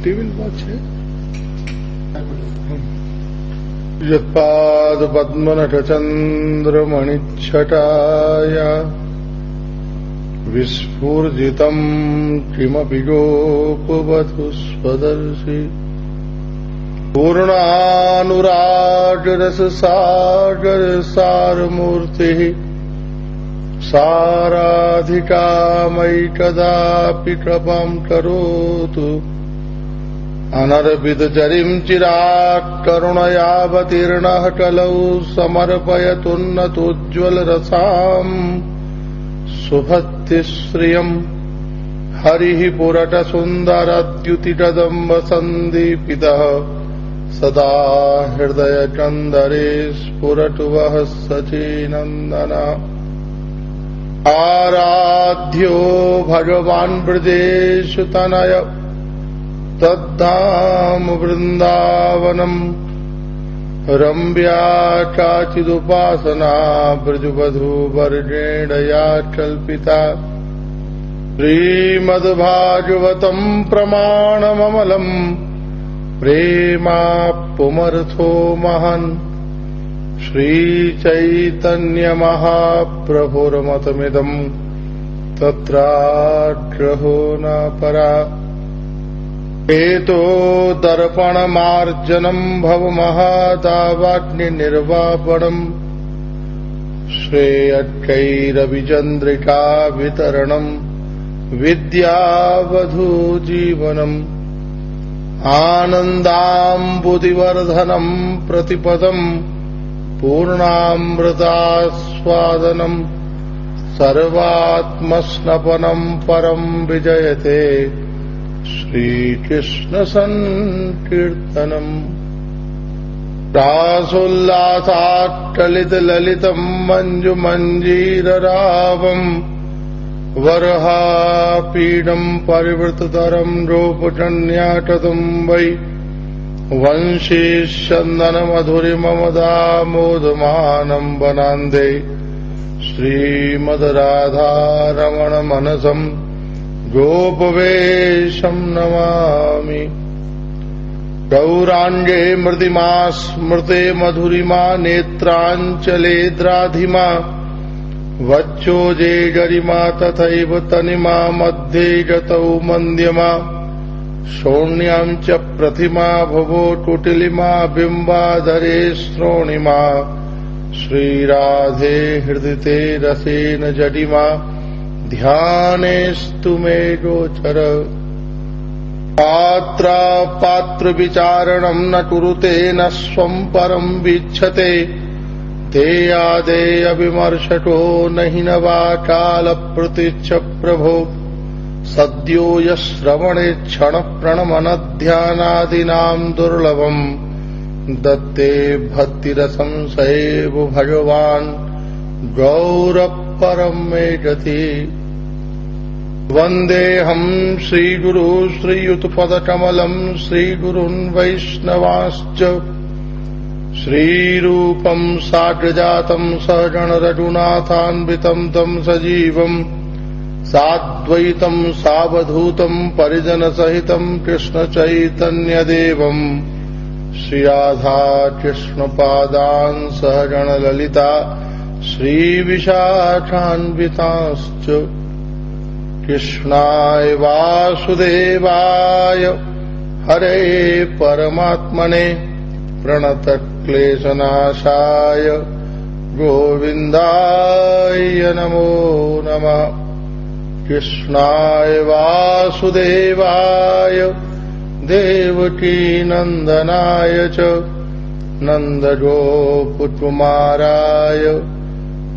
Table watch है। यत्पादपद्मनखचन्द्रमणिच्छटाया विस्फूर्जितम् किमपि गोपवधू स्वदर्शि पूर्णानुरागरससागर सारमूर्तिः साराधिका मयि कदापि कृपां करोतु। अनर्पितचरिं चिरात् करुणयावतीर्णः कलौ समर्पयतुन्नतोज्ज्वलरसाम् सुभक्तिश्रियम् हरिः पुरटसुन्दरद्युतिकदम्ब सन्दीपितः सदा हृदयकन्दरे स्फुरतु वः सचिनन्दनः। आराध्यो भगवान् ब्रजेशतनय तद्धाम वृन्दावनम् रम्या काचिदुपासना ब्रजवधूवर्गेण या कल्पिता। श्रीमद्भागवतम् प्रमाणममलम् प्रेमाप्पुमर्थो महन् श्रीचैतन्यमहाप्रभुर्मतमिदम् तत्राग्रहो न परा। एतो दर्पणमार्जनम् भवमहादावाग्निर्वापणम् श्रेयक्कैरविचन्द्रिका वितरणम् विद्यावधूजीवनम्। आनन्दाम्बुदिवर्धनम् प्रतिपदम् पूर्णामृतास्वादनम् सर्वात्मस्नपनम् परम् विजयते श्रीकृष्ण संकीर्तनम्। रासोल्लासाट्टलितललितम् मञ्जुमञ्जीररावम् वरहापीडम् परिवृततरम् रूपकन्याकतुम् वै वंशीचन्दनमधुरिममदामोदमानम् वनान्दे श्रीमद्राधारमणमनसम् गोपवेशम् नमामि। गौराङ्गे मृदिमा स्मृते मधुरिमा नेत्राञ्चले द्राधिमा वक्षोजे गरिमा तथैव तनिमा मध्ये गतौ मन्द्यमा शोण्याम् च प्रतिमा भवो कुटिलिमा बिम्बाधरे श्रोणिमा श्रीराधे हृदिते रसेन जडिमा ध्यानेस्तु मे गोचर। पात्रविचारणम् न कुरुते न स्वम् परम् वीक्षते देयादेय विमर्शको नहि न वा कालप्रतिच्छ प्रभो। सद्यो यश्रवणे क्षणप्रणमनध्यानादीनाम् दुर्लभम् दत्ते भक्तिरसंशयेव भगवान् गौरपरम् मे गति। वन्देऽहम् श्रीगुरु श्रीयुतपदकमलम् श्रीगुरून् वैष्णवांश्च श्रीरूपम् साग्रजातम् सहगणरघुनाथान्वितम् तम् सजीवम् साद्वैतम् सावधूतम् परिजनसहितम् कृष्णचैतन्यदेवम् श्रीराधा कृष्णपादान् सहगणललिता श्रीविशाखान्वितांश्च। कृष्णाय वासुदेवाय हरे परमात्मने प्रणतक्लेशनाशाय गोविन्दाय नमो नमः। कृष्णाय वासुदेवाय देवकीनन्दनाय च नन्दगोपकुमाराय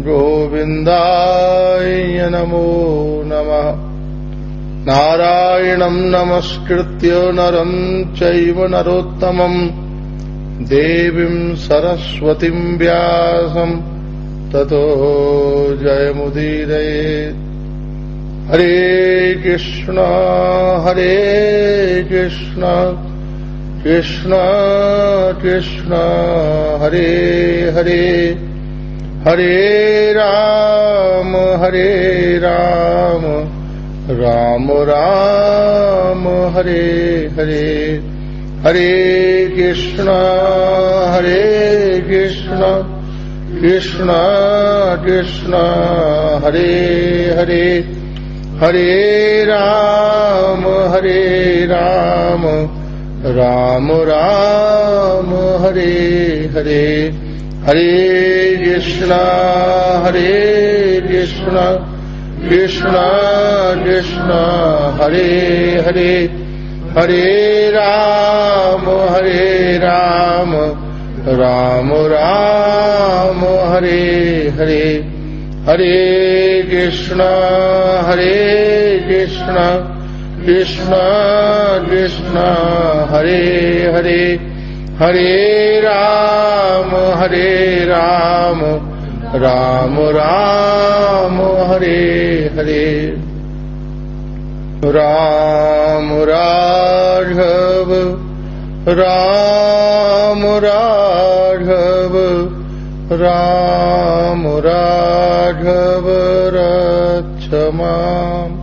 गोविन्दाय नमो नमः। नारायणम् नमस्कृत्य नरम् चैव नरोत्तमम् देवीम् सरस्वतीम् व्यासम् ततो जयमुदीरयेत्। हरे कृष्ण कृष्ण कृष्ण हरे हरे हरे राम राम राम हरे हरे, हरे कृष्ण कृष्ण कृष्ण हरे हरे, हरे राम राम राम हरे हरे, हरे कृष्ण कृष्ण कृष्ण हरे हरे, हरे राम राम राम हरे हरे, हरे कृष्ण कृष्ण कृष्ण हरे हरे, हरे राम राम राम हरे हरे। राम राघव राम राघव राम राघव रक्ष माम्।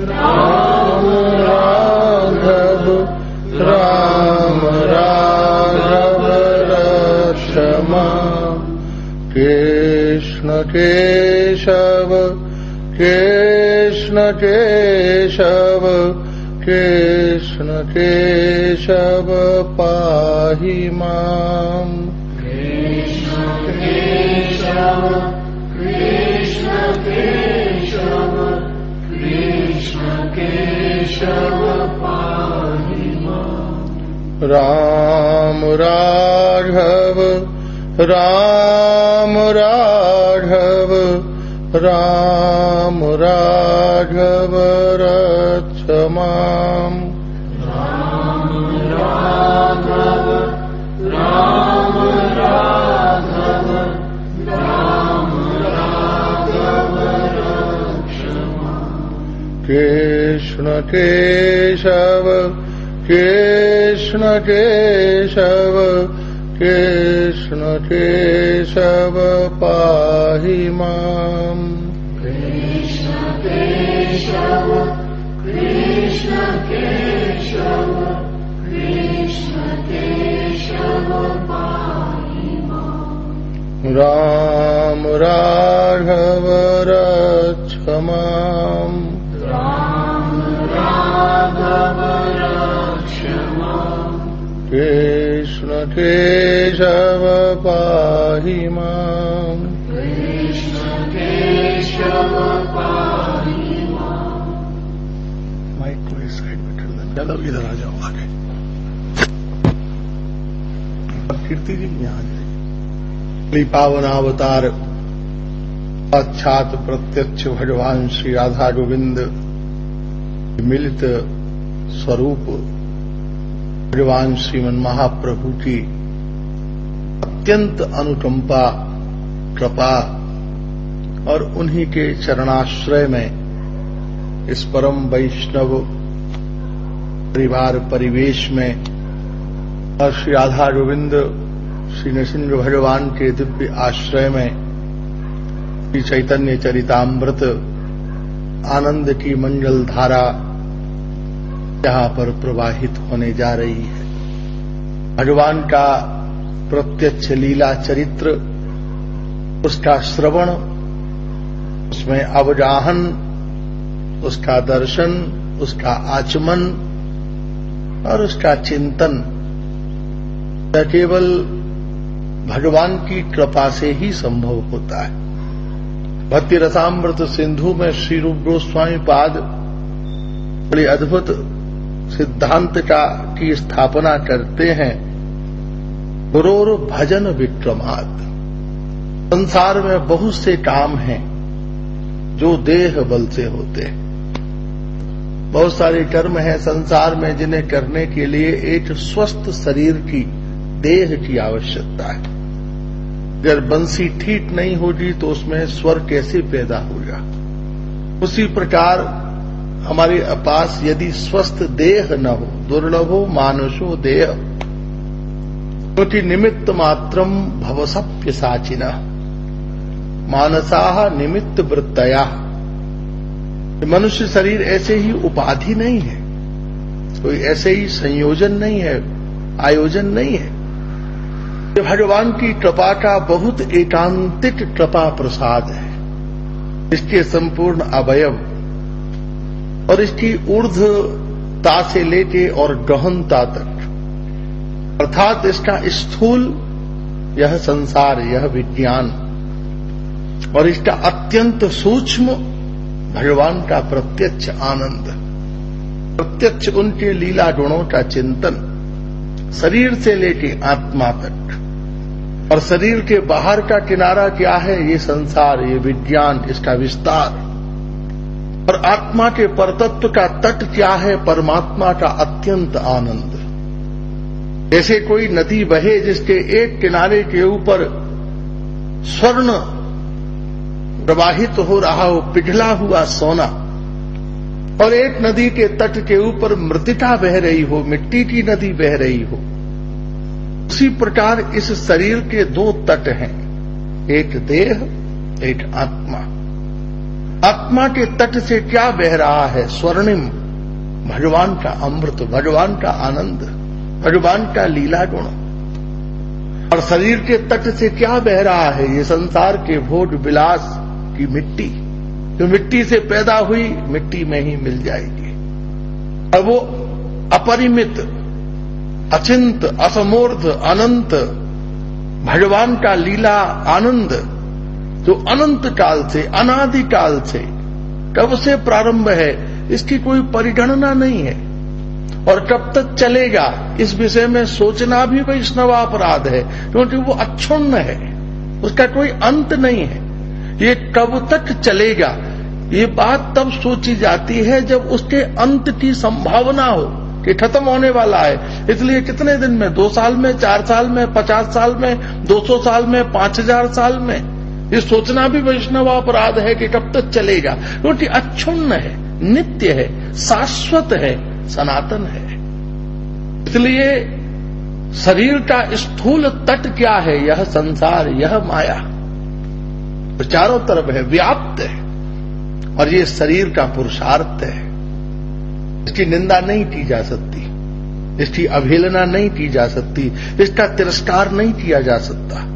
राम राघव राम राघव रक्ष माम्। कृष्ण केशव कृष्ण केशव कृष्ण केशव पाहि माम्। कृष्ण केशव कृष्ण केशव कृष्ण केशव पाहि माम्। राम राघव राम राघव राम राघव रक्ष माम्। राम राघव राम राघव राम राघव रक्ष माम्। कृष्ण केशव कृष्ण केशव कृष्ण केशव पाहि माम्। कृष्ण केशव कृष्ण केशव कृष्ण केशव पाहि माम्। राम राघव रक्ष माम्। राम राघव रक्ष माम्। कृष्ण केशव पाहि माम्। कृष्ण केशव पाहि माम्। माइक को इस साइड में कर देना, चलो इधर आ जाओ आगे। कीर्ति जी यहाँ आ जाइए। पावन अवतार साक्षात प्रत्यक्ष भगवान श्री राधा गोविंद मिलित स्वरूप भगवान श्रीमन महाप्रभु की अत्यंत अनुकंपा कृपा और उन्हीं के चरणाश्रय में इस परम वैष्णव परिवार परिवेश में और श्री राधा गोविंद श्री नृसिंह भगवान के दिव्य आश्रय में श्री चैतन्य चरितामृत आनंद की मंगल धारा यहां पर प्रवाहित होने जा रही है। भगवान का प्रत्यक्ष लीला चरित्र, उसका श्रवण, उसमें अवगाहन, उसका दर्शन, उसका आचमन और उसका चिंतन यह केवल भगवान की कृपा से ही संभव होता है। भक्ति रसामृत सिंधु में श्री रूप गोस्वामी पाद बड़ी अद्भुत सिद्धांत की स्थापना करते हैं। गुरोर भजन विक्रमात्। संसार में बहुत से काम हैं जो देह बल से होते हैं। बहुत सारे कर्म हैं संसार में जिन्हें करने के लिए एक स्वस्थ शरीर की, देह की आवश्यकता है। अगर बंसी ठीक नहीं होगी तो उसमें स्वर कैसे पैदा होगा। उसी प्रकार हमारे पास यदि स्वस्थ देह न हो, दुर्लभो मानुषो देह, क्योंकि निमित्त मात्रम भवसप्य साचिना। मानसाह निमित्त वृत्तया। मनुष्य शरीर ऐसे ही उपाधि नहीं है, कोई ऐसे ही संयोजन नहीं है, आयोजन नहीं है। ये भगवान की कृपा का बहुत एकांतिक कृपा प्रसाद है। इसके संपूर्ण अवयव और इसकी ऊर्ध्वता से लेके और गहनता तक, अर्थात इसका स्थूल यह संसार, यह विज्ञान, और इसका अत्यंत सूक्ष्म भगवान का प्रत्यक्ष आनंद, प्रत्यक्ष उनके लीला गुणों का चिंतन, शरीर से लेके आत्मा तक। और शरीर के बाहर का किनारा क्या है? ये संसार, ये विज्ञान, इसका विस्तार। और आत्मा के परतत्व का तट क्या है? परमात्मा का अत्यंत आनंद। जैसे कोई नदी बहे जिसके एक किनारे के ऊपर स्वर्ण प्रवाहित हो रहा हो, पिघला हुआ सोना, और एक नदी के तट के ऊपर मृतिका बह रही हो, मिट्टी की नदी बह रही हो। उसी प्रकार इस शरीर के दो तट हैं, एक देह, एक आत्मा। आत्मा के तट से क्या बह रहा है? स्वर्णिम, भगवान का अमृत, भगवान का आनंद, भगवान का लीला गुण। और शरीर के तट से क्या बह रहा है? ये संसार के भोग विलास की मिट्टी, जो मिट्टी से पैदा हुई मिट्टी में ही मिल जाएगी। और वो अपरिमित, अचिंत, असमूर्ध, अनंत भगवान का लीला आनंद, जो अनंत काल से, अनादि काल से, कब से प्रारंभ है, इसकी कोई परिगणना नहीं है। और कब तक चलेगा, इस विषय में सोचना भी वैष्णवापराध है, क्योंकि वो अक्षुण्ण है, उसका कोई अंत नहीं है। ये कब तक चलेगा, ये बात तब सोची जाती है जब उसके अंत की संभावना हो कि खत्म होने वाला है। इसलिए कितने दिन में, 2 साल में, 4 साल में, 50 साल में, 200 साल में, 5000 साल में, ये सोचना भी वैष्णवापराध है कि कब तक चलेगा, क्योंकि अक्षुण्ण है, नित्य है, शाश्वत है, सनातन है। इसलिए शरीर का स्थूल तट क्या है? यह संसार, यह माया, तो चारों तरफ है, व्याप्त है। और ये शरीर का पुरुषार्थ है, इसकी निंदा नहीं की जा सकती, इसकी अवहेलना नहीं की जा सकती, इसका तिरस्कार नहीं किया जा सकता।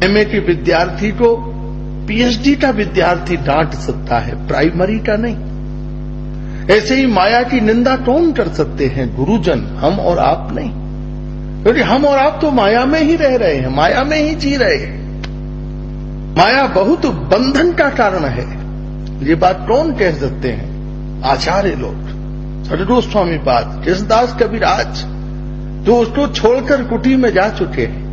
एमए के विद्यार्थी को पीएचडी का विद्यार्थी डांट सकता है, प्राइमरी का नहीं। ऐसे ही माया की निंदा कौन कर सकते हैं? गुरुजन, हम और आप नहीं, क्योंकि हम और आप तो माया में ही रह रहे हैं, माया में ही जी रहे हैं। माया बहुत बंधन का कारण है, ये बात कौन कह सकते हैं? आचार्य लोग, सदगुरु स्वामी पाद, कृष्णदास कविराज, जो उसको छोड़कर कुटी में जा चुके हैं।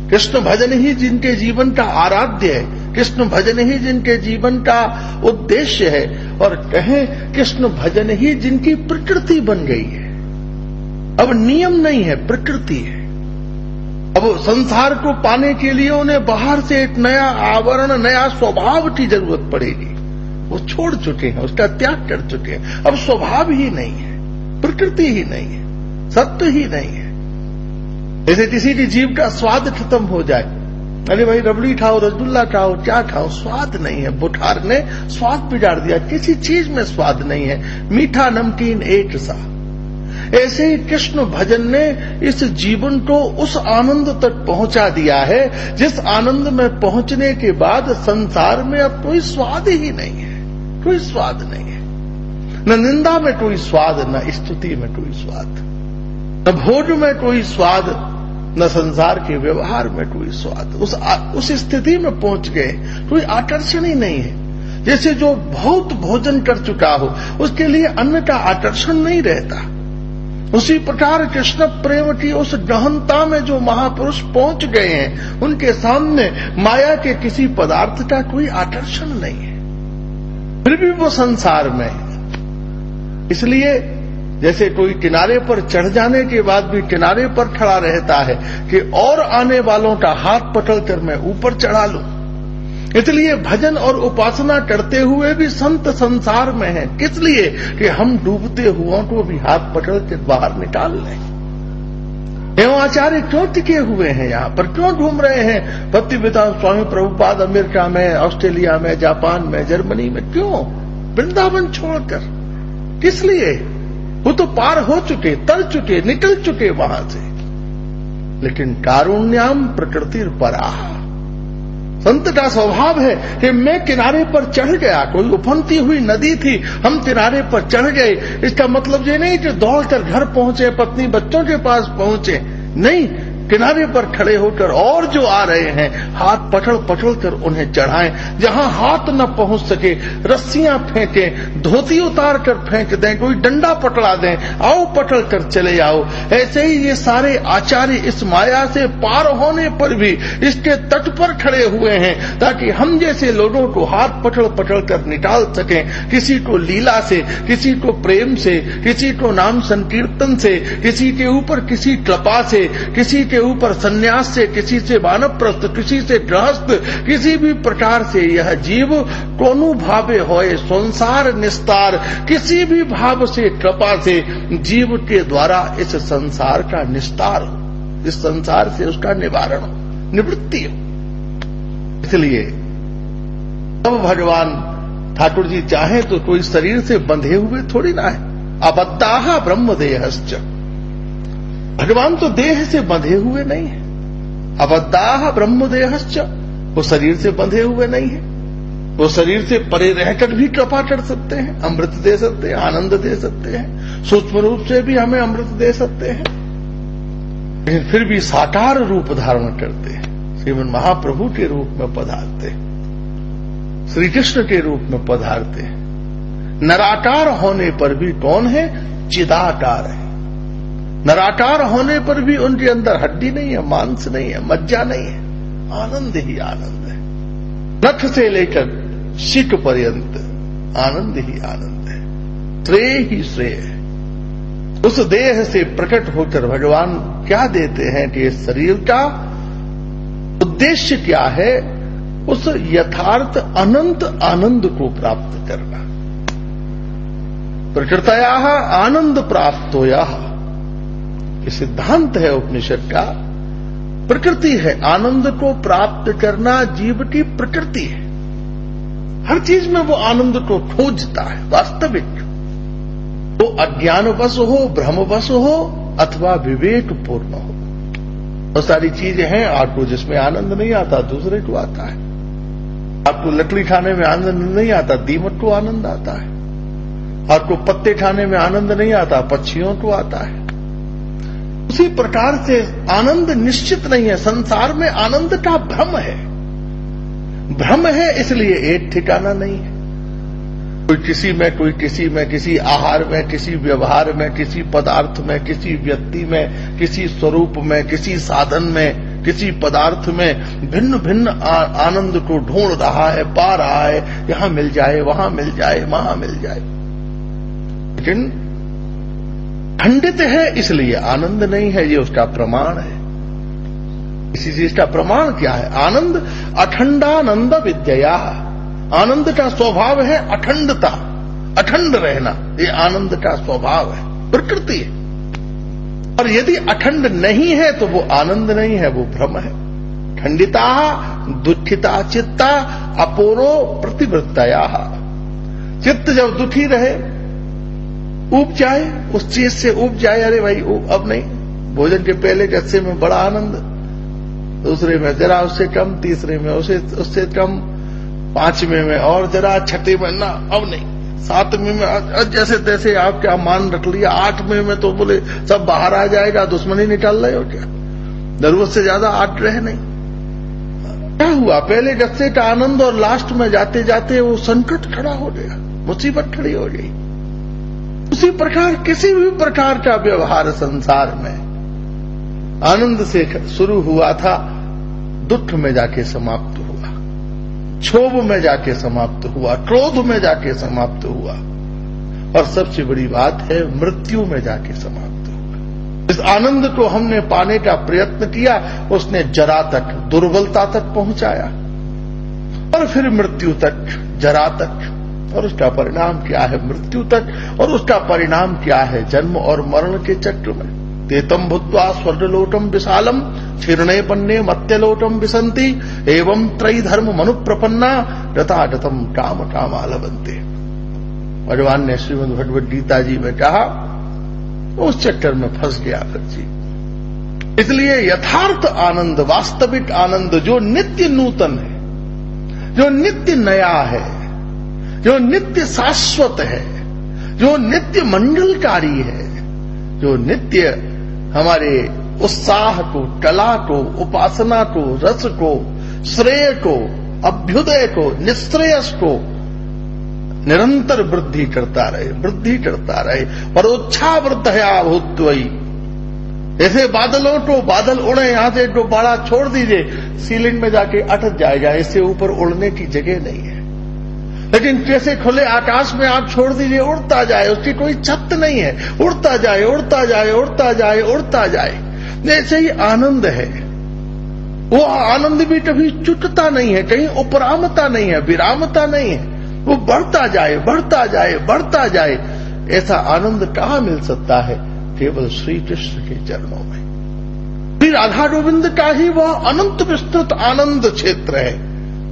कृष्ण भजन ही जिनके जीवन का आराध्य है, कृष्ण भजन ही जिनके जीवन का उद्देश्य है, और कहें कृष्ण भजन ही जिनकी प्रकृति बन गई है। अब नियम नहीं है, प्रकृति है। अब संसार को पाने के लिए उन्हें बाहर से एक नया आवरण, नया स्वभाव की जरूरत पड़ेगी। वो छोड़ चुके हैं, उसका त्याग कर चुके हैं। अब स्वभाव ही नहीं है, प्रकृति ही नहीं है, सत्य ही नहीं है। जैसे किसी की जीव का स्वाद खत्म हो जाए, अरे भाई रबड़ी खाओ, रसगुल्ला खाओ, क्या खाओ, स्वाद नहीं है, बुखार ने स्वाद बिगाड़ दिया, किसी चीज में स्वाद नहीं है, मीठा नमकीन एक सा। ऐसे ही कृष्ण भजन ने इस जीवन को उस आनंद तक पहुंचा दिया है, जिस आनंद में पहुंचने के बाद संसार में अब कोई स्वाद ही नहीं है, कोई स्वाद नहीं है। न निंदा में कोई स्वाद, न स्तुति में कोई स्वाद, न भोग में कोई स्वाद, न संसार के व्यवहार में कोई स्वाद। उस स्थिति में पहुंच गए, कोई आकर्षण ही नहीं है। जैसे जो बहुत भोजन कर चुका हो, उसके लिए अन्न का आकर्षण नहीं रहता। उसी प्रकार कृष्ण प्रेम की उस गहनता में जो महापुरुष पहुंच गए हैं, उनके सामने माया के किसी पदार्थ का कोई आकर्षण नहीं है, फिर भी वो संसार में है। इसलिए जैसे कोई किनारे पर चढ़ जाने के बाद भी किनारे पर खड़ा रहता है कि और आने वालों का हाथ पकड़कर मैं ऊपर चढ़ा लूं, इसलिए भजन और उपासना करते हुए भी संत संसार में हैं। किस लिए? कि हम डूबते हुओं को भी हाथ पकड़ के बाहर निकाल लें। देवाचार्य क्यों टिके हुए हैं यहाँ पर, क्यों घूम रहे हैं भक्तिवेदांत स्वामी प्रभुपाद अमेरिका में, ऑस्ट्रेलिया में, जापान में, जर्मनी में, क्यों वृंदावन छोड़कर, किस लिए? वो तो पार हो चुके, तर चुके, निकल चुके वहां से। लेकिन कारुण्याम प्रकृति पराह, संत का स्वभाव है कि मैं किनारे पर चढ़ गया, कोई उफनती हुई नदी थी, हम किनारे पर चढ़ गए। इसका मतलब ये नहीं कि दौड़कर घर पहुंचे, पत्नी बच्चों के पास पहुंचे, नहीं, किनारे पर खड़े होकर और जो आ रहे हैं हाथ पकड़ पकड़ कर उन्हें चढ़ाएं, जहां हाथ न पहुंच सके रस्सियां फेंकें, धोती उतार कर फेंक दें, कोई डंडा पकड़ा दें, आओ पकड़ कर चले आओ। ऐसे ही ये सारे आचार्य इस माया से पार होने पर भी इसके तट पर खड़े हुए हैं, ताकि हम जैसे लोगों को हाथ पकड़ पकड़ कर निकाल सकें, किसी को लीला से, किसी को प्रेम से, किसी को नाम संकीर्तन से, किसी के ऊपर किसी कृपा से, किसी के ऊपर सन्यास से, किसी से वानप्रस्थ, किसी से गृहस्थ, किसी भी प्रकार से यह जीव कोनु भावे होए संसार निस्तार, किसी भी भाव से, कृपा से जीव के द्वारा इस संसार का निस्तार हो, इस संसार से उसका निवारण हो, निवृत्ति हो। इसलिए तब भगवान ठाकुर जी चाहे तो कोई शरीर से बंधे हुए थोड़ी ना है। अबद्धाः ब्रह्मदेहश्च, भगवान तो देह से बंधे हुए नहीं है। अबद्धाः ब्रह्मदेहश्च, वो शरीर से बंधे हुए नहीं है, वो शरीर से परे रहकर भी कृपा कर सकते हैं, अमृत दे सकते हैं, आनंद दे सकते हैं, सूक्ष्म रूप से भी हमें अमृत दे सकते हैं, लेकिन फिर भी साकार रूप धारण करते हैं, श्रीमन महाप्रभु के रूप में पधारते हैं, श्री कृष्ण के रूप में पधारते हैं। नराकार होने पर भी कौन है? चिदाकार है। नराकार होने पर भी उनके अंदर हड्डी नहीं है, मांस नहीं है, मज्जा नहीं है, आनंद ही आनंद है। नख से लेकर शिक पर्यंत आनंद ही आनंद है, श्रेय ही श्रेय है। उस देह से प्रकट होकर भगवान क्या देते हैं कि इस शरीर का उद्देश्य क्या है? उस यथार्थ अनंत आनंद को प्राप्त करना। प्रकृतयाः आनंद प्राप्तोयाः, ये सिद्धांत है उपनिषद का। प्रकृति है, आनंद को प्राप्त करना जीव की प्रकृति है। हर चीज में वो आनंद को खोजता है, वास्तविक। तो अज्ञानवश हो, भ्रमवश हो अथवा विवेकपूर्ण हो। बहुत सारी चीजें हैं आपको जिसमें आनंद नहीं आता, दूसरे को आता है। आपको लकड़ी खाने में आनंद नहीं आता, दीमक को आनंद आता है। आपको पत्ते खाने में आनंद नहीं आता, पक्षियों को आता है। उसी प्रकार से आनंद निश्चित नहीं है। संसार में आनंद का भ्रम है, भ्रम है, इसलिए एक ठिकाना नहीं है। कोई किसी में, कोई किसी में, किसी आहार में, किसी व्यवहार में, किसी पदार्थ में, किसी व्यक्ति में, किसी स्वरूप में, किसी साधन में, किसी पदार्थ में भिन्न भिन्न आनंद को ढूंढ रहा है, पा रहा है। यहां मिल जाए, वहां मिल जाए, वहां मिल जाए, लेकिन खंडित है, इसलिए आनंद नहीं है। ये उसका प्रमाण है। इसी चीज का प्रमाण क्या है? आनंद अखंडानंद विद्या। आनंद का स्वभाव है अखंडता, अखंड रहना। ये आनंद का स्वभाव है, प्रकृति है। और यदि अखंड नहीं है तो वो आनंद नहीं है, वो भ्रम है। खंडिता दुखिता चित्ता अपोरो प्रतिवृत्तया। चित्त जब दुखी रहे, ऊब जाए, उस चीज से ऊब जाए, अरे भाई अब नहीं, भोजन के पहले के हिस्से में बड़ा आनंद, दूसरे में जरा उससे कम, तीसरे में उससे कम, पांचवें में और जरा, छठे में ना अब नहीं, सातवें में जैसे तैसे आपका मान रख लिया, आठवें में तो बोले सब बाहर आ जाएगा, दुश्मनी निकाल रहे हो क्या? जरूरत से ज्यादा आठ रहे नहीं। क्या हुआ? पहले गस्से का आनंद और लास्ट में जाते जाते वो संकट खड़ा हो गया, मुसीबत खड़ी हो गई। उसी प्रकार किसी भी प्रकार का व्यवहार संसार में आनंद से शुरू हुआ था, दुख में जाके समाप्त हुआ, क्षोभ में जाके समाप्त हुआ, क्रोध में जाके समाप्त हुआ, और सबसे बड़ी बात है मृत्यु में जाके समाप्त हुआ। इस आनंद को हमने पाने का प्रयत्न किया, उसने जरा तक, दुर्बलता तक पहुंचाया, और फिर मृत्यु तक, जरा तक, और उसका परिणाम क्या है? मृत्यु तक, और उसका परिणाम क्या है? जन्म और मरण के चक्र में तेतम भूत्वा स्वर्णलोटम विशालम क्षीर्णे पन्ने मत्यलोटम विसंति एवं त्रयी धर्म मनु प्रपन्ना रताडतम काम कामालवंते। भगवान ने श्रीमद् भगवद गीता जी में कहा, उस चक्कर में फंस गया फिर जी। इसलिए यथार्थ आनंद, वास्तविक आनंद जो नित्य नूतन है, जो नित्य नया है, जो नित्य शाश्वत है, जो नित्य मंगलकारी है, जो नित्य हमारे उत्साह को, कला को, उपासना को, रस को, श्रेय को, अभ्युदय को, निश्रेयस को निरंतर वृद्धि करता रहे। पर उच्छावृतया भूत्वयि, ऐसे बादलों को बादल उड़े, यहां से गुब्बारा छोड़ दीजिए, सीलिंग में जाके अटक जाएगा, इससे ऊपर उड़ने की जगह नहीं है। लेकिन जैसे खुले आकाश में आप छोड़ दीजिए, उड़ता जाए, उसकी कोई छत नहीं है, उड़ता जाए, उड़ता जाए, उड़ता जाए, उड़ता जाए। ऐसे ही आनंद है, वो आनंद भी कभी चुटता नहीं है, कहीं उपरामता नहीं है, विरामता नहीं है, वो बढ़ता जाए, बढ़ता जाए, बढ़ता जाए। ऐसा आनंद कहाँ मिल सकता है? केवल श्री कृष्ण के चरणों में। श्री राधा गोविंद का ही वह अनंत विस्तृत आनंद क्षेत्र है,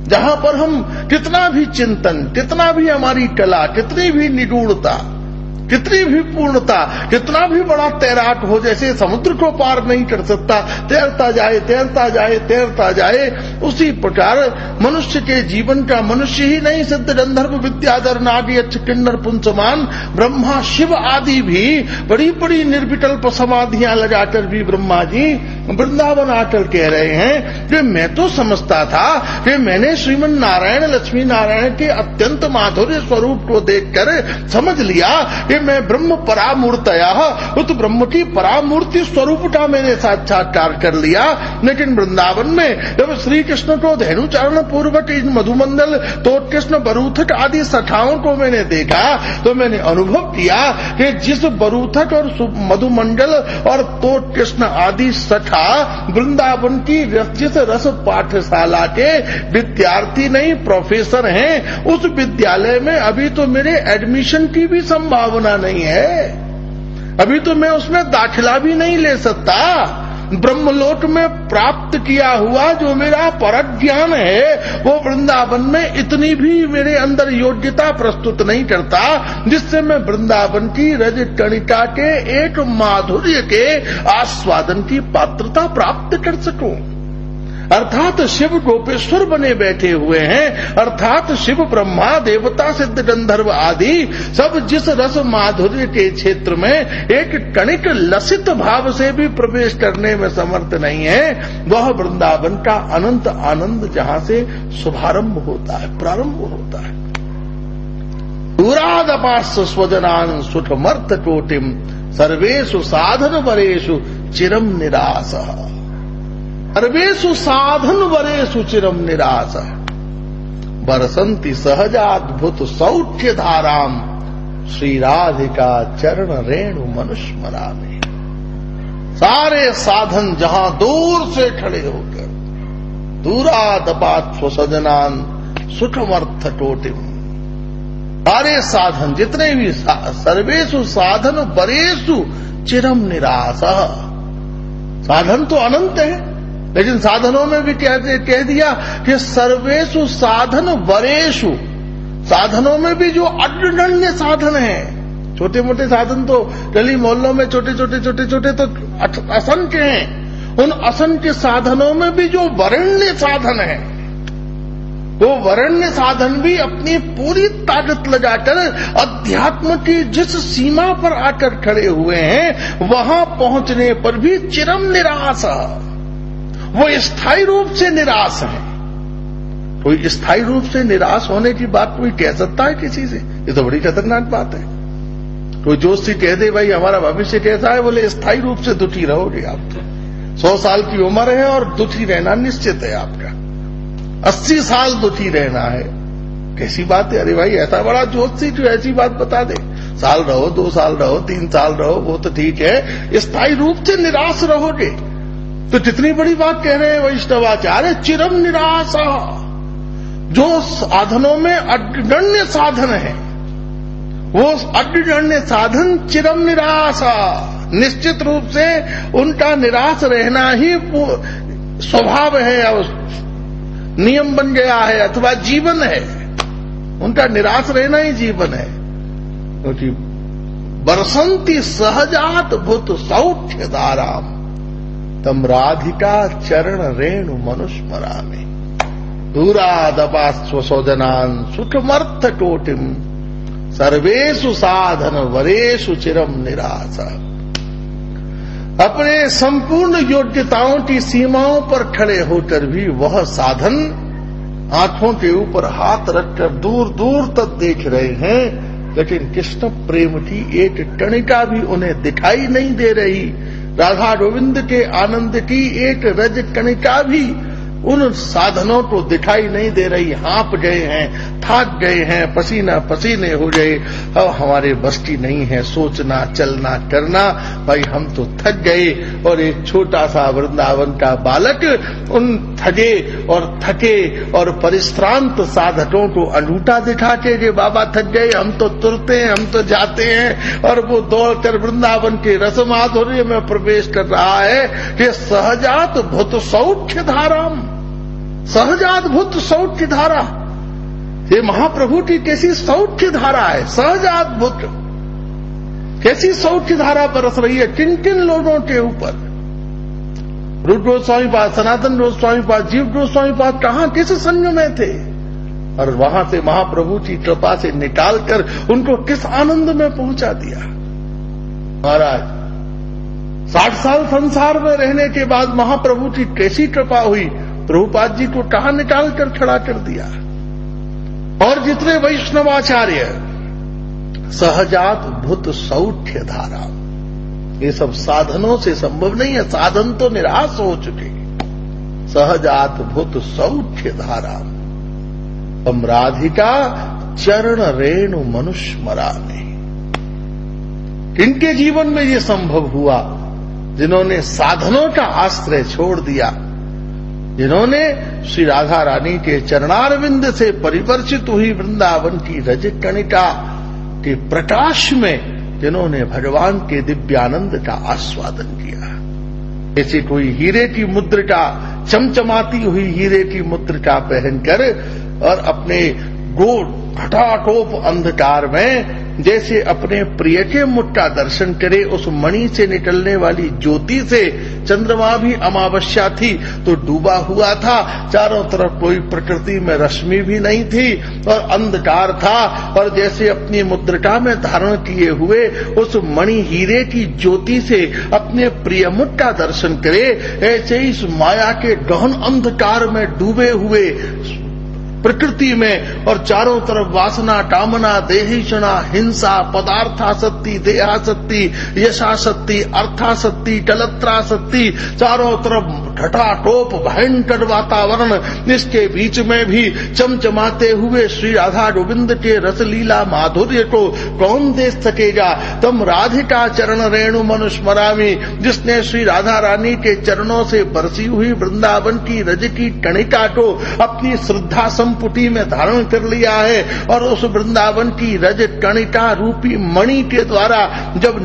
जहां पर हम कितना भी चिंतन, कितना भी हमारी कला, कितनी भी निगूढ़ता, कितनी भी पूर्णता, कितना भी बड़ा तैराक हो, जैसे समुद्र को पार नहीं कर सकता, तैरता जाए, तैरता जाए, तैरता जाए, उसी प्रकार मनुष्य के जीवन का, मनुष्य ही नहीं, सिद्ध गंधर्व विद्याधर नाग यक्ष किन्नर पुंसमान ब्रह्मा शिव आदि भी बड़ी बड़ी निर्विकल्प समाधियां लगाकर भी ब्रह्मा जी वृंदावन आकर कह रहे हैं कि मैं तो समझता था कि मैंने श्रीमन नारायण लक्ष्मी नारायण के अत्यंत माधुर्य स्वरूप को देखकर समझ लिया कि मैं ब्रह्म परामूर्तया, उस ब्रह्म की परामूर्ति स्वरूप का मैंने साक्षात्कार कर लिया। लेकिन वृंदावन में जब श्री कृष्ण को धेनुचरण पूर्वक इन मधुमंडल तोत्कृष्ण बरूथक आदि सखाओं को मैंने देखा, तो मैंने अनुभव किया कि जिस बरूथक और मधुमंडल और तोत्कृष्ण आदि सखा वृंदावन की जिस रस पाठशाला के विद्यार्थी नहीं, प्रोफेसर हैं, उस विद्यालय में अभी तो मेरे एडमिशन की भी संभावना नहीं है, अभी तो मैं उसमें दाखिला भी नहीं ले सकता। ब्रह्मलोक में प्राप्त किया हुआ जो मेरा परज्ञान है, वो वृंदावन में इतनी भी मेरे अंदर योग्यता प्रस्तुत नहीं करता जिससे मैं वृंदावन की रज कणिका के एक माधुर्य के आस्वादन की पात्रता प्राप्त कर सकूं। अर्थात शिव गोपेश्वर बने बैठे हुए हैं, अर्थात शिव ब्रह्मा देवता सिद्ध गंधर्व आदि सब जिस रस माधुर्य के क्षेत्र में एक कणिक लसित भाव से भी प्रवेश करने में समर्थ नहीं है, वह वृंदावन का अनंत आनंद जहां से शुभारंभ होता है, प्रारंभ होता है। दूरादपास स्वजनान सुखमर्थ कोटिम सर्वेषु साधन वरेषु चिरम निरास, सर्वेषु साधन वरेषु चिरम निरास, बरसंती सहजाद्भुत सौख्य धाराम श्री राधिका चरण रेणु मनुष्मरा में। सारे साधन जहां दूर से खड़े होकर दूरादपात स्वसजनान सुखमर्थ कोटिम, सारे साधन जितने भी सर्वेषु साधन वरेषु चिरम निरास, साधन तो अनंत है, लेकिन साधनों में भी कह दिया कि सर्वेषु साधन वरेषु, साधनों में भी जो अग्रगण्य साधन हैं, छोटे मोटे साधन तो गली मोहल्लों में छोटे छोटे तो असंख्य हैं, उन असंख्य साधनों में भी जो वरेण्य साधन है, वो वरेण्य साधन भी अपनी पूरी ताकत लगाकर अध्यात्म की जिस सीमा पर आकर खड़े हुए हैं, वहां पहुंचने पर भी चिरम निराश, वो स्थायी रूप से निराश है। कोई स्थायी रूप से निराश होने की बात कोई कह सकता है किसी से? ये तो बड़ी खतरनाक बात है। कोई जोशी कह दे भाई हमारा भविष्य कैसा है, बोले स्थायी रूप से दुखी रहोगे आप तो। 100 साल की उम्र है और दुखी रहना निश्चित है आपका, 80 साल दुखी रहना है, कैसी बात है? अरे भाई ऐसा बड़ा जोशी जो ऐसी बात बता दे, साल रहो, 2 साल रहो, 3 साल रहो, वो तो ठीक है, स्थायी रूप से निराश रहोगे तो कितनी बड़ी बात कह रहे हैं वैष्णवाचार्य, चिरम निराश। जो साधनों में अग्रगण्य साधन है, वो अग्रगण्य साधन चिरम निराश, निश्चित रूप से उनका निराश रहना ही स्वभाव है, नियम बन गया है अथवा जीवन है। उनका निराश रहना ही जीवन है। क्योंकि बरसंती सहजात भूत सौख्य धाराम तम राधिका चरण रेणु मनुस्मरा में दूरादपा स्वसोजनान सुखमर्थ कोटिम सर्वेषु साधन वरेषु चिरम निराशा। अपने संपूर्ण योग्यताओं की सीमाओं पर खड़े होकर भी वह साधन आंखों के ऊपर हाथ रखकर दूर दूर तक देख रहे हैं, लेकिन कृष्ण प्रेम की एक कणिका भी उन्हें दिखाई नहीं दे रही। राधा गोविंद के आनंद की एक रज कणिका भी उन साधनों को दिखाई नहीं दे रही। हाँप गए हैं, थक गए हैं, पसीना पसीने हो गए। अब हमारे बस की नहीं है सोचना चलना करना, भाई हम तो थक गए। और एक छोटा सा वृंदावन का बालक उन थके और परिश्रांत साधकों को अनूठा दिखा के कि बाबा थक गए, हम तो तुरते हैं, हम तो जाते हैं। और वो दौड़कर वृंदावन के रस माधुर्य में प्रवेश कर रहा है कि सहजात भूत सौख्य धाराम, सहजात भूत सौख्य धारा। ये महाप्रभु की कैसी सौख्य धारा है, सहजात भूत कैसी सौख्य धारा बरस रही है किन किन लोगों के ऊपर। रूप गोस्वामी पाद, सनातन गोस्वामी पाद, जीव गोस्वामी पाद कहां किस संग में थे, और वहां से महाप्रभु की कृपा से निकालकर उनको किस आनंद में पहुंचा दिया। महाराज 60 साल संसार में रहने के बाद महाप्रभु की कैसी कृपा हुई, प्रभुपाद जी को कहां निकाल कर खड़ा कर दिया। और जितने वैष्णवाचार्य सहजात भूत सौख्य धारा, ये सब साधनों से संभव नहीं है, साधन तो निराश हो चुके। सहजात भूत सौख्य धारा तम राधिका चरण रेणु मनुस्मरा में। इनके जीवन में ये संभव हुआ जिन्होंने साधनों का आश्रय छोड़ दिया, जिन्होंने श्री राधा रानी के चरणारविंद से परिवर्तित हुई वृंदावन की रज कणिका के प्रकाश में जिन्होंने भगवान के दिव्यानंद का आस्वादन किया। जैसे कोई हीरे की मुद्रिका, चमचमाती हुई हीरे की मुद्रिका पहनकर और अपने घटाटोप अंधकार में जैसे अपने प्रिय के मुख का दर्शन करे, उस मणि से निकलने वाली ज्योति से चंद्रमा भी अमावस्या थी तो डूबा हुआ था, चारों तरफ कोई प्रकृति में रश्मि भी नहीं थी और अंधकार था। और जैसे अपनी मुद्रिका में धारण किए हुए उस मणि हीरे की ज्योति से अपने प्रिय मुख का दर्शन करे, ऐसे ही इस माया के गहन अंधकार में डूबे हुए प्रकृति में और चारों तरफ वासना, कामना, देहिषणा, हिंसा, पदार्थासक्ति, देहासक्ति, यशासक्ति, अर्थासक्ति, कलत्रासक्ति, चारों तरफ घटाटोप भयंकर वातावरण, इसके बीच में भी चमचमाते हुए श्री राधा गोविंद के रसलीला माधुर्य को कौन देख सकेगा। तम राधिका चरण रेणु मनुस्मरामी, जिसने श्री राधा रानी के चरणों से बरसी हुई वृंदावन की रज की कणिका को अपनी श्रद्धा संपुटी में धारण कर लिया है और उस वृंदावन की रज कणिका रूपी मणि के द्वारा जब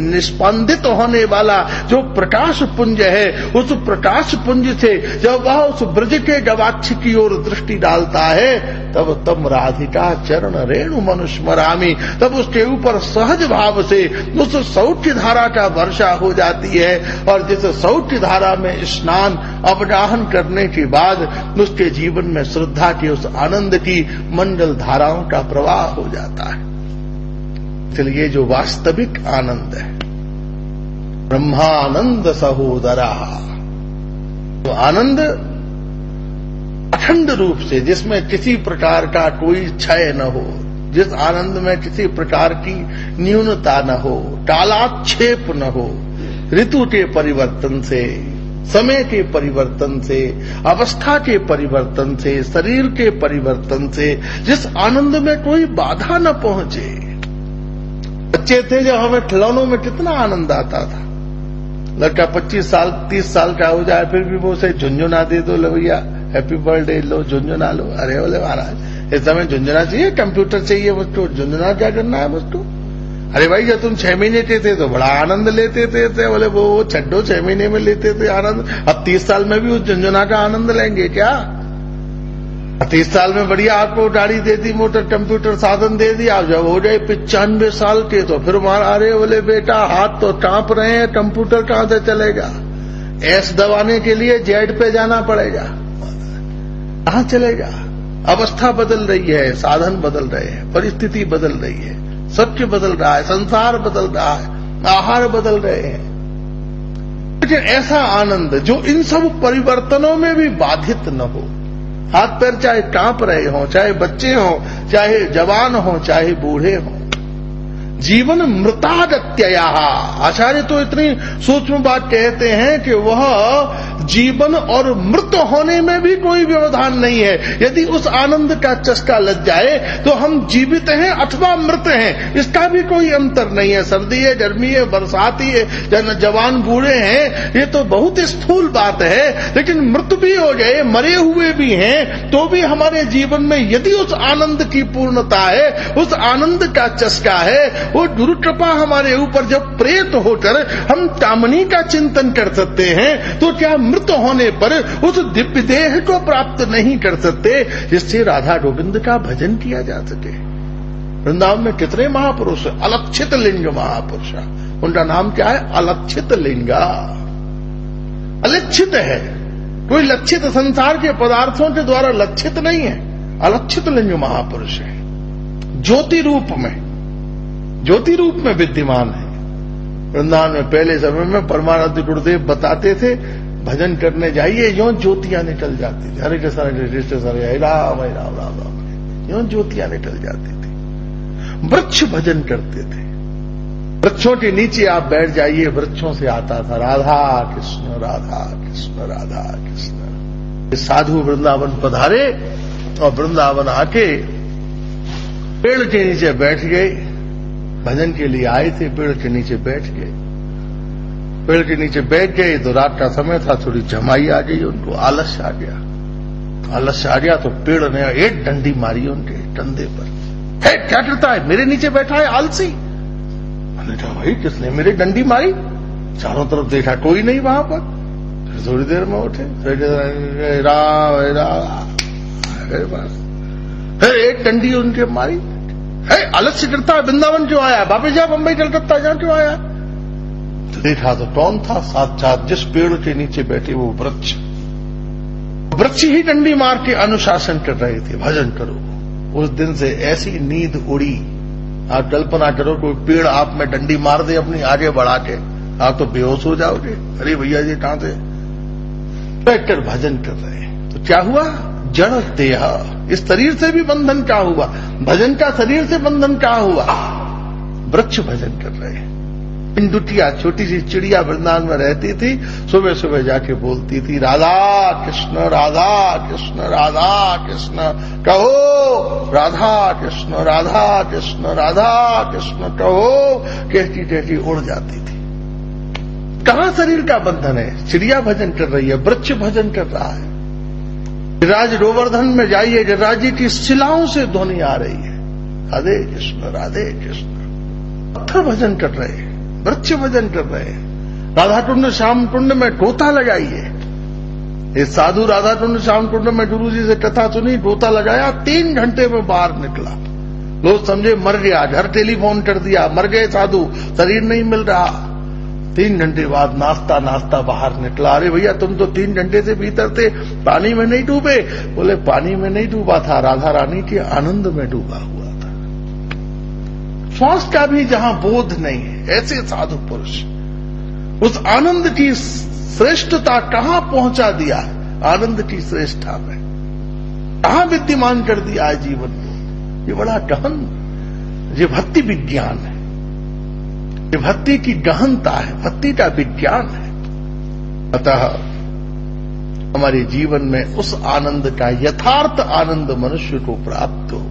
निस्पंदित होने वाला जो प्रकाश पुंज है, उस प्रकाश पुंज से जब वह उस ब्रज के गवाक्ष की ओर दृष्टि डालता है, तब तम राधिका चरण रेणु मनुस्मरामी, तब उसके ऊपर सहज भाव से उस सौख्य धारा का वर्षा हो जाती है। और जिस सौख्य धारा में स्नान अवगाहन करने के बाद उसके जीवन में श्रद्धा के उस आनंद की मंडल धाराओं का प्रवाह हो जाता है। इसलिए जो वास्तविक आनंद है, ब्रह्मानंद सहोदरा, तो आनंद अखंड रूप से, जिसमें किसी प्रकार का कोई क्षय न हो, जिस आनंद में किसी प्रकार की न्यूनता न हो, कालाक्षेप न हो, ऋतु के परिवर्तन से, समय के परिवर्तन से, अवस्था के परिवर्तन से, शरीर के परिवर्तन से, जिस आनंद में कोई बाधा न पहुंचे। बच्चे थे जब हमें खिलौनों में कितना आनंद आता था। लड़का 25 साल 30 साल का हो जाए फिर भी वो उसे झुंझुना दे दो, लो भैया हैप्पी बर्थडे, लो झुंझुना लो। अरे बोले महाराज इस समय झुंझुना चाहिए, कंप्यूटर चाहिए मुझको, झुंझुना क्या करना है मुझको। अरे भाई जब तुम 6 महीने के थे तो बड़ा आनंद लेते थे, बोले वो छड्डो 6 महीने में लेते थे आनंद, अब 30 साल में भी उस झुंझुना का आनंद लेंगे क्या? 30 साल में बढ़िया आपको गाड़ी दे दी, मोटर कंप्यूटर साधन दे दिया, जब हो जाए 95 साल के तो फिर मारा, अरे बोले बेटा हाथ तो कांप रहे हैं, कंप्यूटर कहां से चलेगा, एस दबाने के लिए जेड पे जाना पड़ेगा, कहां चलेगा? अवस्था बदल रही है, साधन बदल रहे हैं, परिस्थिति बदल रही है, सत्य बदल रहा है, संसार बदल रहा है, आहार बदल रहे हैं। लेकिन ऐसा आनंद जो इन सब परिवर्तनों में भी बाधित न हो, हाथ पैर चाहे कांप रहे हों, चाहे बच्चे हों, चाहे जवान हों, चाहे बूढ़े हों, जीवन मृतागत्यया। आचार्य तो इतनी सूक्ष्म बात कहते हैं कि वह जीवन और मृत होने में भी कोई व्यवधान नहीं है। यदि उस आनंद का चस्का लग जाए तो हम जीवित हैं अथवा मृत हैं, इसका भी कोई अंतर नहीं है। सर्दी है, गर्मी है, बरसाती है, जवान बूढ़े हैं, ये तो बहुत स्थूल बात है। लेकिन मृत भी हो गए, मरे हुए भी हैं, तो भी हमारे जीवन में यदि उस आनंद की पूर्णता है, उस आनंद का चस्का है, वो गुरु कृपा हमारे ऊपर जब प्रेत होकर हम कामनी का चिंतन कर सकते हैं, तो क्या मृत होने पर उस दिव्य देह को प्राप्त नहीं कर सकते जिससे राधा गोविंद का भजन किया जा सके? वृंदावन में कितने महापुरुष, अलक्षित लिंग महापुरुष, उनका नाम क्या है? अलक्षित लिंगा। अलक्षित है, कोई लक्षित संसार के पदार्थों के द्वारा लक्षित नहीं है, अलक्षित लिंग महापुरुष है। ज्योति रूप में विद्यमान है। वृंदावन में पहले समय में परमानंद गुरुदेव बताते थे, भजन करने जाइए यों ज्योतियां निकल जाती थी, हरे कृष्ण हरे कृष्ण हरे राम राम राम राम, यों ज्योतियां निकल जाती थी। वृक्ष भजन करते थे, वृक्षों के नीचे आप बैठ जाइए, वृक्षों से आता था राधा कृष्ण राधा कृष्ण राधा कृष्ण। साधु वृंदावन पधारे और वृंदावन आके पेड़ के नीचे बैठ गए, भजन के लिए आए थे, पेड़ के नीचे बैठ गए। पेड़ के नीचे बैठ गए तो रात का समय था, थोड़ी जमाई आ गई, उनको आलस्य आ गया। आलस्य आ गया तो पेड़ ने एक डंडी मारी उनके कंधे पर। है क्या करता है, मेरे नीचे बैठा है आलसी? मैंने कहा भाई किसने मेरी डंडी मारी? चारों तरफ देखा कोई नहीं वहां पर। फिर थोड़ी देर में उठे, फिर एक डंडी उनके मारी। है आलस्य करता है, वृंदावन क्यों आया? वापिस जा बंबई कलकत्ता जा क्यों आया? तो देखा तो कौन था? साक्षात जिस पेड़ के नीचे बैठे वो वृक्ष ही डंडी मार के अनुशासन कर रहे थे, भजन करो। उस दिन से ऐसी नींद उड़ी, आप कल्पना करो कोई पेड़ आप में डंडी मार दे अपनी आगे बढ़ा के, आप तो बेहोश हो जाओगे। अरे भैया जी कहां से? बैठकर भजन कर रहे हैं। तो क्या हुआ? जड़ देह, इस शरीर से भी बंधन क्या हुआ? भजन का शरीर से बंधन क्या हुआ? वृक्ष भजन कर रहे हैं। इंदुटिया छोटी सी चिड़िया वृंदावन में रहती थी, सुबह सुबह जाके बोलती थी राधा कृष्ण राधा कृष्ण राधा कृष्ण कहो, राधा कृष्ण राधा कृष्ण राधा कृष्ण कहो, कहती कहती उड़ जाती थी। कहां शरीर का बंधन है? चिड़िया भजन कर रही है, वृक्ष भजन कर रहा है। गिरिराज गोवर्धन में जाइए, गिरिराज जी की शिलाओं से ध्वनि आ रही है, राधे कृष्ण राधे कृष्ण। पत्थर भजन कर रहे हैं, वृक्ष भजन कर रहे हैं। राधा कुंड श्याम कुंड में गोता लगाइए। एक साधु राधा कुंड श्याम कुंड में गुरु जी से कथा सुनी, गोता लगाया, 3 घंटे में बाहर निकला। लोग समझे मर गया, घर टेलीफोन कर दिया, मर गए साधु, शरीर नहीं मिल रहा। 3 घंटे बाद नाश्ता नाश्ता बाहर निकला। अरे भैया तुम तो 3 घंटे से भीतर थे, पानी में नहीं डूबे? बोले पानी में नहीं डूबा था, राधा रानी के आनंद में डूबा हुआ था। श्वास का भी जहां बोध नहीं है, ऐसे साधु पुरुष उस आनंद की श्रेष्ठता कहां पहुंचा दिया है? आनंद की श्रेष्ठता में कहां विद्यमान कर दिया है जीवन को? ये बड़ा गहन, ये भक्ति विज्ञान है, ये भक्ति की गहनता है, भक्ति का विज्ञान है। अतः हमारे जीवन में उस आनंद का यथार्थ आनंद मनुष्य को प्राप्त हो,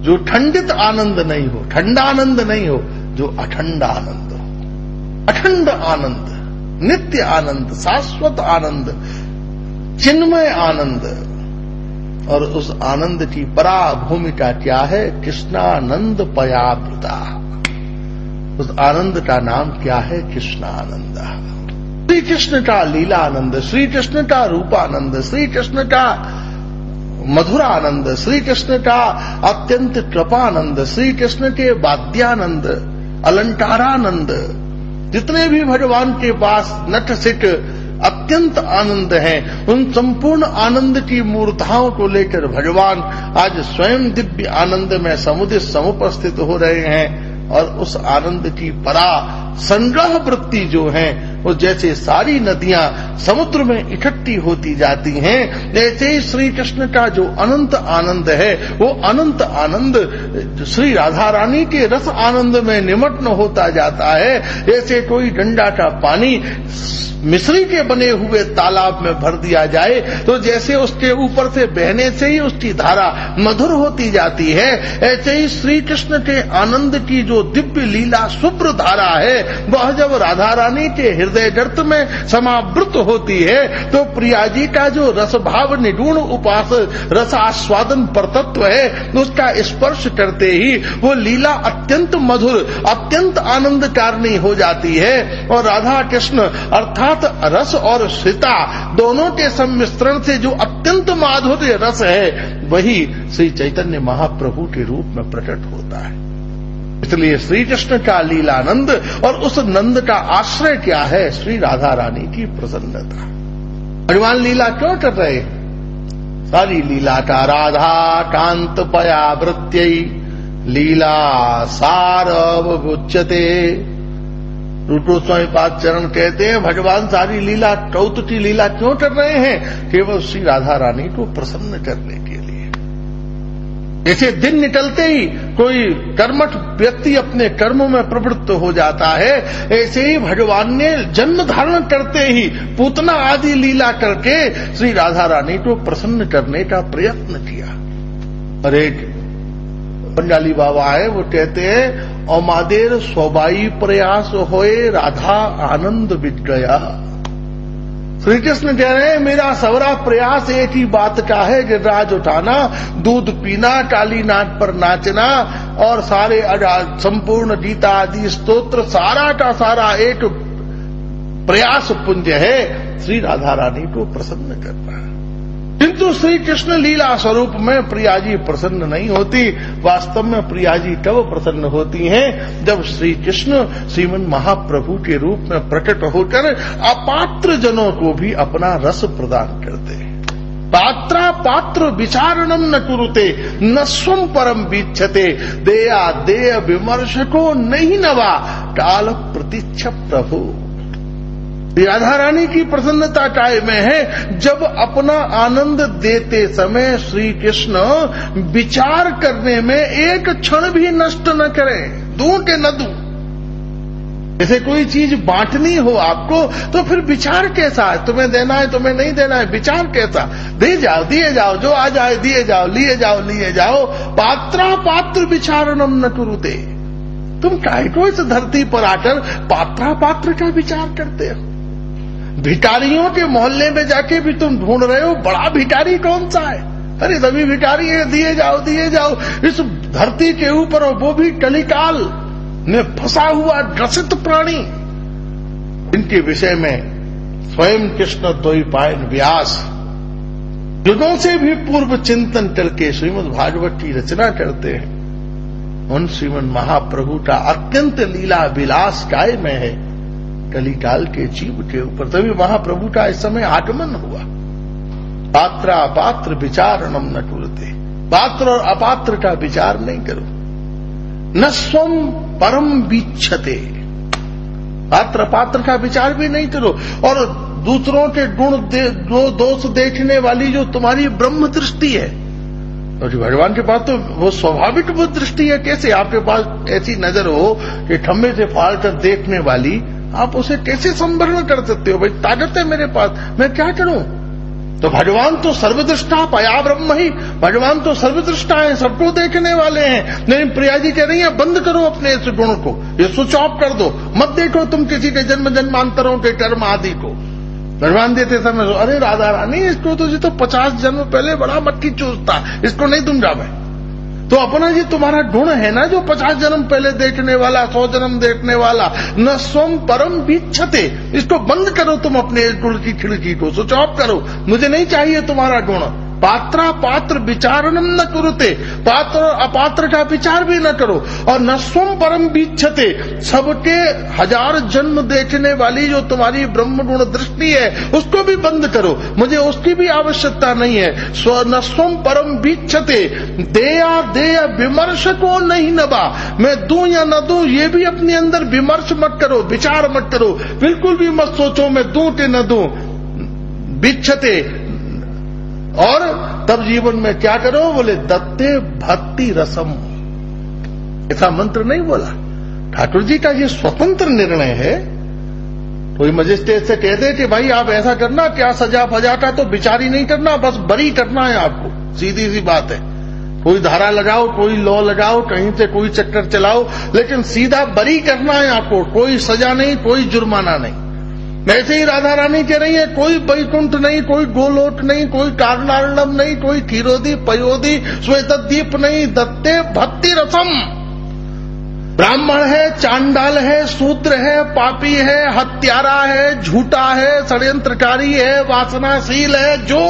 जो खंडित आनंद नहीं हो, ठंडा आनंद नहीं हो, जो अखंड आनंद हो। अखंड आनंद, नित्य आनंद, शाश्वत आनंद, चिन्मय आनंद। और उस आनंद की परा भूमिका क्या है? कृष्णानंद पयावृता। उस आनंद का नाम क्या है? कृष्ण आनंद। श्री कृष्ण का लीला आनंद, श्री कृष्ण का रूपानंद, श्री कृष्ण का मधुरानंद, श्री कृष्ण का अत्यंत कृपानंद, श्री कृष्ण के वाद्यानंद, अलंकारानंद, जितने भी भगवान के पास नट सिट अत्यंत आनंद है, उन संपूर्ण आनंद की मूर्ताओं को लेकर भगवान आज स्वयं दिव्य आनंद में समुद्र समुपस्थित हो रहे हैं। और उस आनंद की परा संग्रह वृत्ति जो है, वो जैसे सारी नदियां समुद्र में इकट्ठी होती जाती हैं, ऐसे ही श्री कृष्ण का जो अनंत आनंद है, वो अनंत आनंद श्री राधा रानी के रस आनंद में निमग्न होता जाता है। जैसे कोई गंगा का पानी मिश्री के बने हुए तालाब में भर दिया जाए तो जैसे उसके ऊपर से बहने से ही उसकी धारा मधुर होती जाती है, ऐसे ही श्री कृष्ण के आनंद की जो दिव्य लीला शुभ्र धारा है, वह जब राधा रानी के हृदय गर्त में समावृत होती है तो प्रिया जी का जो रस भाव निगुण उपास रस आस्वादन परतत्व है, उसका स्पर्श करते ही वो लीला अत्यंत मधुर अत्यंत आनंदकारिणी हो जाती है। और राधा कृष्ण अर्थात रस और सीता दोनों के सम्मिश्रण से जो अत्यंत माधुर्य रस है, वही श्री चैतन्य महाप्रभु के रूप में प्रकट होता है। इसलिए श्री कृष्ण का लीलानंद और उस नंद का आश्रय क्या है? श्री राधा रानी की प्रसन्नता। भगवान लीला क्यों कर रहे हैं? सारी लीला का राधा कांत पया वृत्यै लीला सारवगुच्यते। रूप गोस्वामी पाद चरण कहते हैं, भगवान सारी लीला कौतुक की लीला क्यों कर रहे हैं? केवल श्री राधा रानी को प्रसन्न करने के लिए। जैसे दिन निकलते ही कोई कर्मठ व्यक्ति अपने कर्मों में प्रवृत्त हो जाता है, ऐसे ही भगवान ने जन्म धारण करते ही पूतना आदि लीला करके श्री राधा रानी को प्रसन्न करने का प्रयत्न किया। और एक बंगाली बाबा है, वो कहते हैं, अमादेर स्वबाई प्रयास होए राधा आनंद बिट गया। श्री कृष्ण कह रहे हैं, मेरा सबरा प्रयास एक ही बात का है कि राज उठाना, दूध पीना, काली नाट पर नाचना और सारे संपूर्ण गीता आदि स्तोत्र सारा का सारा एक प्रयास पुंज है श्री राधा रानी को प्रसन्न करना। किंतु श्री कृष्ण लीला स्वरूप में प्रिया जी प्रसन्न नहीं होती। वास्तव में प्रिया जी कब प्रसन्न होती हैं? जब श्री कृष्ण श्रीमन महाप्रभु के रूप में प्रकट होकर अपात्र जनों को भी अपना रस प्रदान करते हैं। पात्रा पात्र विचारणम न कुरुते न स्वम परम बीच्छते देया देय विमर्शको नहीं नवा काल प्रतीक्ष प्रभु। राधा रानी की प्रसन्नता काय में है? जब अपना आनंद देते समय श्री कृष्ण विचार करने में एक क्षण भी नष्ट न करें, दूं के न दूं। जैसे कोई चीज बांटनी हो आपको तो फिर विचार कैसा है? तुम्हें देना है, तुम्हें नहीं देना है, विचार कैसा? दे जाओ, दिए जाओ, जो आ जाए दिए जाओ, लिए जाओ, लिए जाओ। पात्रा पात्र विचारणम न कुरुते। तुम काय को इस धरती पर आकर पात्रा पात्र का विचार करते हो? भिखारियों के मोहल्ले में जाके भी तुम ढूंढ रहे हो बड़ा भिखारी कौन सा है? अरे सभी भिखारी है, दिए जाओ, दिए जाओ। इस धरती के ऊपर वो भी कलिकाल में फंसा हुआ ग्रसित प्राणी, इनके विषय में स्वयं कृष्ण द्वैपायन व्यास युगों से भी पूर्व चिंतन करके श्रीमद् भागवत की रचना करते हैं। उन श्रीमद् महाप्रभु का अत्यंत लीला विलास काय में है कलिकाल के जीव के ऊपर। तभी महाप्रभु का इस समय आगमन हुआ। पात्र अपात्र विचारणम न कुरुते। पात्र और अपात्र का विचार नहीं करो। न स्वम परम बीच्छते। पात्र पात्र का विचार भी नहीं करो। और दूसरों के गुण दोष देखने वाली जो तुम्हारी ब्रह्म दृष्टि है, और जो भगवान के पास तो वो स्वाभाविक वो दृष्टि है। कैसे आपके पास ऐसी नजर हो कि खम्भे से फाड़ कर देखने वाली, आप उसे कैसे संवरण कर सकते हो? भाई ताकत है मेरे पास, मैं क्या करूं? तो भगवान तो सर्वदृष्टा पया ब्रह्म ही, भगवान तो सर्वदृष्टा है, सबको देखने वाले हैं। नहीं, प्रिया जी कह रही है बंद करो अपने इस गुण को, ये स्विच ऑफ कर दो, मत देखो तुम किसी के जन्म जन्मांतरों के कर्म आदि को। भगवान देते समय अरे राधा रानी, इसको तो 50 जन्म पहले बड़ा मक्खी चूसता, इसको नहीं दूंगा मैं। तो अपना ये तुम्हारा गुण है ना, जो 50 जन्म पहले देखने वाला, 100 जन्म देखने वाला, न स्वम परम बीच्छते, इसको बंद करो तुम अपने इस गुण की खिड़की को, स्विच ऑफ करो। मुझे नहीं चाहिए तुम्हारा गुण। पात्रा पात्र विचारणम न कुरुते, पात्र अपात्र का विचार भी न करो। और न स्वम परम बीच्छते, सबके 1000 जन्म देखने वाली जो तुम्हारी ब्रह्म गुण दृष्टि है उसको भी बंद करो, मुझे उसकी भी आवश्यकता नहीं है। न स्वम परम बीच्छते, देया देय विमर्श को नहीं नबा, मैं दूं या न दूं ये भी अपने अंदर विमर्श मत करो, विचार मत करो, बिल्कुल भी मत सोचो मैं दूं कि न दूं। बीच्छते, और तब जीवन में क्या करो, बोले दत्ते भक्ति रसम। ऐसा मंत्र नहीं बोला, ठाकुर जी का ये स्वतंत्र निर्णय है। कोई मजिस्ट्रेट से कह दे कि भाई आप ऐसा करना, क्या सजा फजा का तो विचार ही नहीं करना, बस बरी करना है आपको, सीधी सी बात है। कोई धारा लगाओ, कोई लॉ लगाओ, कहीं से कोई चक्कर चलाओ, लेकिन सीधा बरी करना है आपको, कोई सजा नहीं, कोई जुर्माना नहीं। वैसे ही राधा रानी कह रही है, कोई बैकुंठ नहीं, कोई गोलोक नहीं, कोई कारणार्णव नहीं, कोई क्षीरोदी पयोदी श्वेतद्वीप नहीं, दत्ते भक्ति रसम। ब्राह्मण है, चांडाल है, शूद्र है, पापी है, हत्यारा है, झूठा है, षड्यंत्रकारी है, वासनाशील है, जो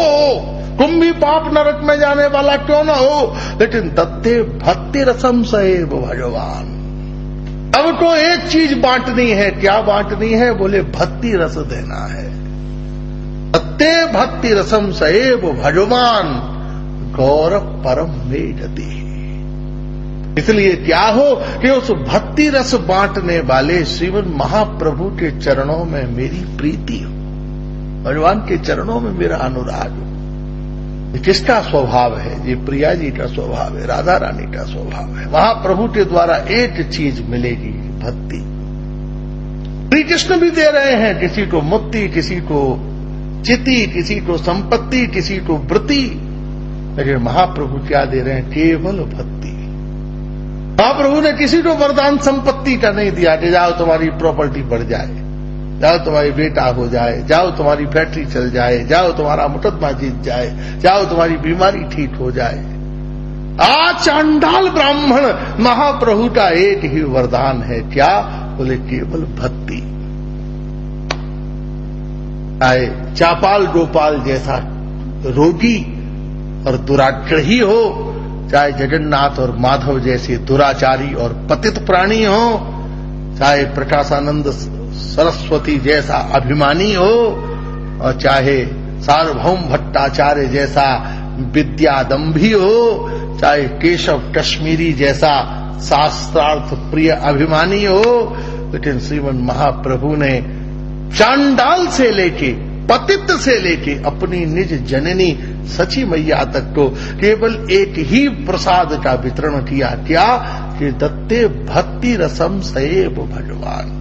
कुंभी पाप नरक में जाने वाला क्यों न हो, लेकिन दत्ते भक्ति रसम सैव भगवान। अब को एक चीज बांटनी है, क्या बांटनी है, बोले भक्ति रस देना है। दत्ते भक्ति रसम सैव भगवान गौरव परम में गति। इसलिए क्या हो कि उस भक्ति रस बांटने वाले श्रीमद महाप्रभु के चरणों में मेरी प्रीति हो, भगवान के चरणों में मेरा अनुराग हो। ये किसका स्वभाव है, ये प्रिया जी का स्वभाव है, राधा रानी का स्वभाव है। महाप्रभु के द्वारा एक चीज मिलेगी, भक्ति। श्री कृष्ण भी दे रहे हैं, किसी को मुक्ति, किसी को चिति, किसी को संपत्ति, किसी को वृत्ति, लेकिन महाप्रभु क्या दे रहे हैं, केवल भक्ति। महाप्रभु ने किसी को वरदान संपत्ति का नहीं दिया कि जाओ तुम्हारी प्रॉपर्टी बढ़ जाए, जाओ तुम्हारी बेटा हो जाए, जाओ तुम्हारी फैक्ट्री चल जाए, जाओ तुम्हारा मुकदमा जीत जाए, जाओ तुम्हारी बीमारी ठीक हो जाए। चांडाल ब्राह्मण महाप्रभु का एक ही वरदान है, क्या, बोले केवल भक्ति। चाहे चापाल गोपाल जैसा रोगी और दुराग्रही हो, चाहे जगन्नाथ और माधव जैसे दुराचारी और पतित प्राणी हो, चाहे प्रकाशानंद सरस्वती जैसा अभिमानी हो, और चाहे सार्वभौम भट्टाचार्य जैसा विद्यादंभी हो, चाहे केशव कश्मीरी जैसा शास्त्रार्थ प्रिय अभिमानी हो, लेकिन श्रीमन महाप्रभु ने चांडाल से लेके, पतित से लेके अपनी निज जननी सची मैया तक को केवल एक ही प्रसाद का वितरण किया, क्या, कि दत्ते भक्ति रसम सैव भगवान।